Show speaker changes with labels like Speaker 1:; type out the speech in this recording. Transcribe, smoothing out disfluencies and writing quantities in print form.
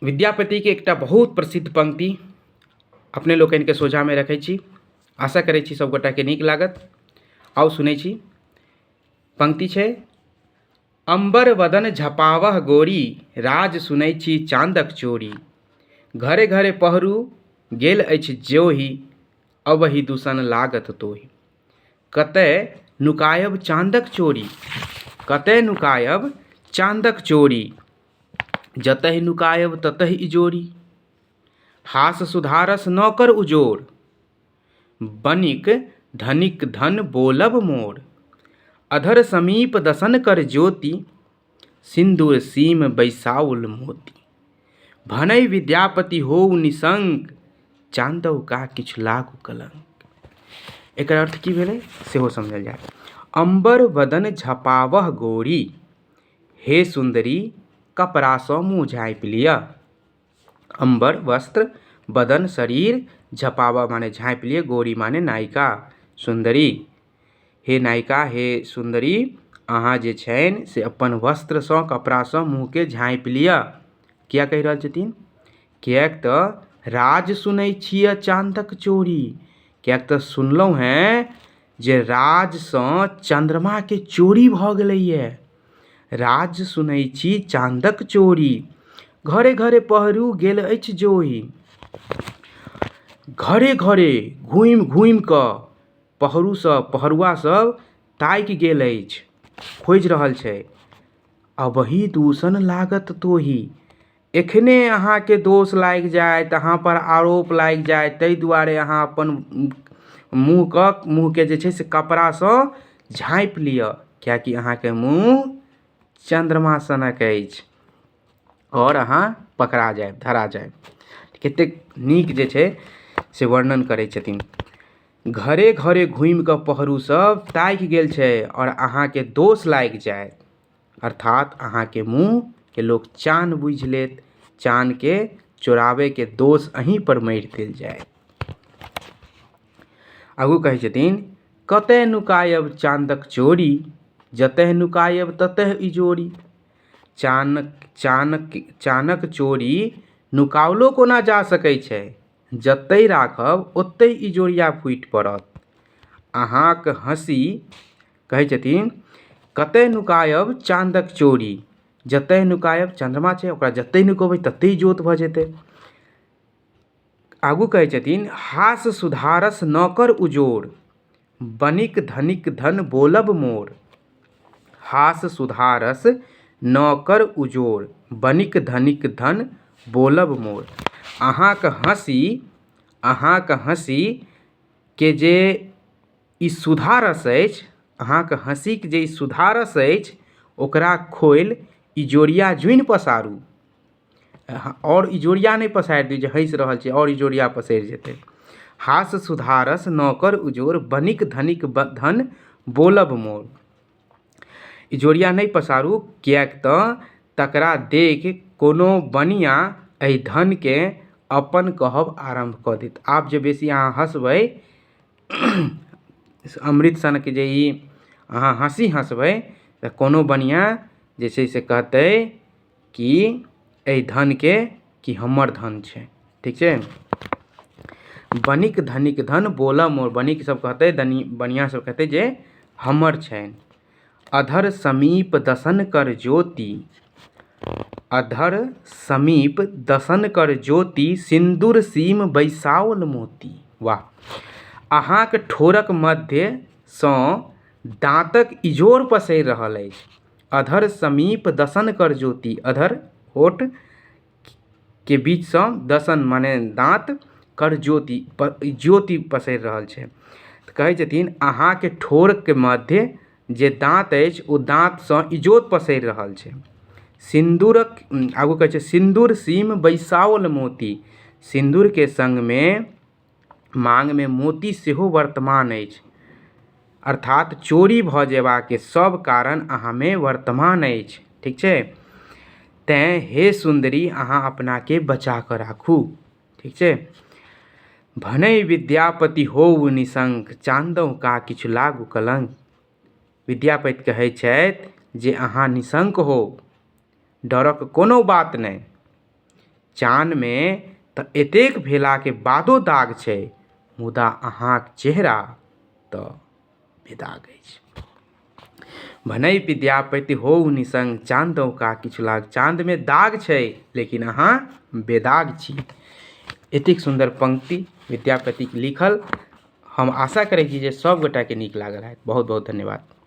Speaker 1: विद्यापति के एकटा बहुत प्रसिद्ध पंक्ति अपने लोकनि के सोझा में रखै छी। आशा करै छी सब गोटा के नीक लागत। आउ सुनै छी। पंक्ति छै, अंबर वदन झपावह गोरी, राज सुनै छी चांदक चोरी। घरे घरे पहरू गेल अछि ज्योहि, अबहि दूषण लागत तोहि। कतय नुकायब चांदक चोरी, कतय नुकायब चांदक चोरी। जतहि नुकायब ततहि इजोरी, हास सुधारस नौकर उजोर। बनिक धनिक धन बोलब मोर, अधर समीप दसन कर ज्योति। सिंदूर सीम बैसाउल मोती, भनहि विद्यापति होउ निशंक। चांदौ का किछु लागू कलंक। एकर अर्थ की भेलै सेहो समझल जाय। अंबर वदन झपावह गोरी, हे सुंदरी कपड़ा सँ मुँह झाँपि लिअ। अंबर वस्त्र, बदन शरीर, झपावा माने झाँपि लिअ, गोरी माने नायिका, सुंदरी। हे नायिका, हे सुंदरी, अहाँ जे छनि से अपन वस्त्र सँ, कपड़ा सँ मुँह के झाँपि लिअ। किया कहि रहल छथिन? किएक तऽ राज सुनै छियै चांदक चोरी। किएक तऽ सुनलहुँ हैं जे राज सँ चंद्रमा के चोरी भऽ गेलैए। राज सुनै छी चांदक चोरी, घरे घरे पहरू गेल अछि जोही। घरे घरे घुमि घुमि कऽ पहरू सब, पहरुआ सब ताकि गेल अछि, खोजि रहल छै। अबहि दूषण लागत तोहि, एखने अहाँके दोष लागि जायत, अहाँ पर आरोप लागि जायत, ताहि दुआरे अहाँ अपन मुँह के जे छै से कपड़ा सँ झाँपि लिअ। कियाकि अहाँके मुँह चंद्रमा सनक अछि और अहाँ पकड़ा जायब, धरा जायब। कतेक नीक जे छै से वर्णन करै छथिन। घरे घरे घुमि कऽ पहरू सब ताकि गेल छै और अहाँके दोष लागि जायत, अर्थात अहाँके मुँह के लोक चान बुझि लेत, चान के चोरावे के दोष अहीं पर मरि देल जाय। आगू कहै छथिन, कतय नुकायब चांदक चोरी, जतय नुकायब ततय इजोरी। चानक चोरी नुकावलो कोना जा सकै छै, जतय राखब ओतय इजोरिया फूटि पड़त। अहाँक हँसी, कहै छथिन, कतय नुकायब चांदक चोरी, जतय नुकायब चंद्रमा छै, ओकरा जतय नुकेबै ततय इजोत भऽ जेतै। आगू कहै छथिन, हास सुधारस नौकर उजोर, बनिक धनिक धन बोलब मोर। हास सुधारस नौकर उजोर, बनिक धनिक धन बोलब मोर। अहाँक हँसी के जे ई सुधारस अछि, अहाँक हँसीके जे ई सुधारस अछि, ओकरा खोलि इजोरिया जुनि पसारू। और इजोरिया नहीं पसारि दियौ जे हँसि रहल छै और इजोरिया पसरि जेतै। हास सुधारस नौकर उजोर, बनिक धनिक धन बोलब मोर। इजोरिया नहीं पसारू, किएक तऽ तकरा देख कोनो बनिया एहि धन के अपन कहब आरंभ कऽ देत। आब जे बेसी अहाँ हँसबै, अमृत सन के जे ई अहाँ हँसी हँसबै तऽ कोनो बनिया जे छै से कहतै कि एहि धन के कि हमर धन छै। ठीक छै। बनिक धनिक धन बोलब मोर, बनिक सब कहतै, बनिया सब कहतै जे हमर छनि। अधर समीप दसन कर ज्योति, अधर समीप दसन कर ज्योति, सिंदूर सीम बैसाओल मोती। वाह! अहाँक ठोरक मध्य सँ दाँतक इजोर पसरि रहल अछि। अधर समीप दसन कर ज्योति, अधर होठ के बीच सँ दसन माने दाँत, कर ज्योति ज्योति पसरि रहल छै। तऽ कहै छथिन, अहाँके ठोरक के मध्य जे दाँत अछि ओ दाँत सँ इजोत पसरि रहल छै। सिंदूरक आगू कहै छै, सिंदूर सीम बैसाओल मोती, सिंदूर के संग में मांग में मोती सेहो वर्तमान अछि, अर्थात चोरी भऽ जेबाके सब कारण अहाँ में वर्तमान अछि। ठीक छै। तेँ हे सुंदरी, अहाँ अपना के बचा कऽ राखू। ठीक छै। भनहि विद्यापति होउ निशंक, चांदौ का किछु लागू कलंक। विद्यापति कहै छथि जे अहाँ निशंक हो, डरक कोनो बात नहि। चानमे तऽ एतेक भेलाके बादो दाग छै, मुदा अहाँक चेहरा तऽ बेदाग अछि। भनै विद्यापति होउ निसंग चांदों का किछु लाग। चांदमे दाग छै लेकिन अहाँ बेदाग छी। एतेक सुंदर पंक्ति विद्यापतिके लिखल। हम आशा करै छी जे सब गोटाके नीक लागल हैत। बहुत बहुत धन्यवाद।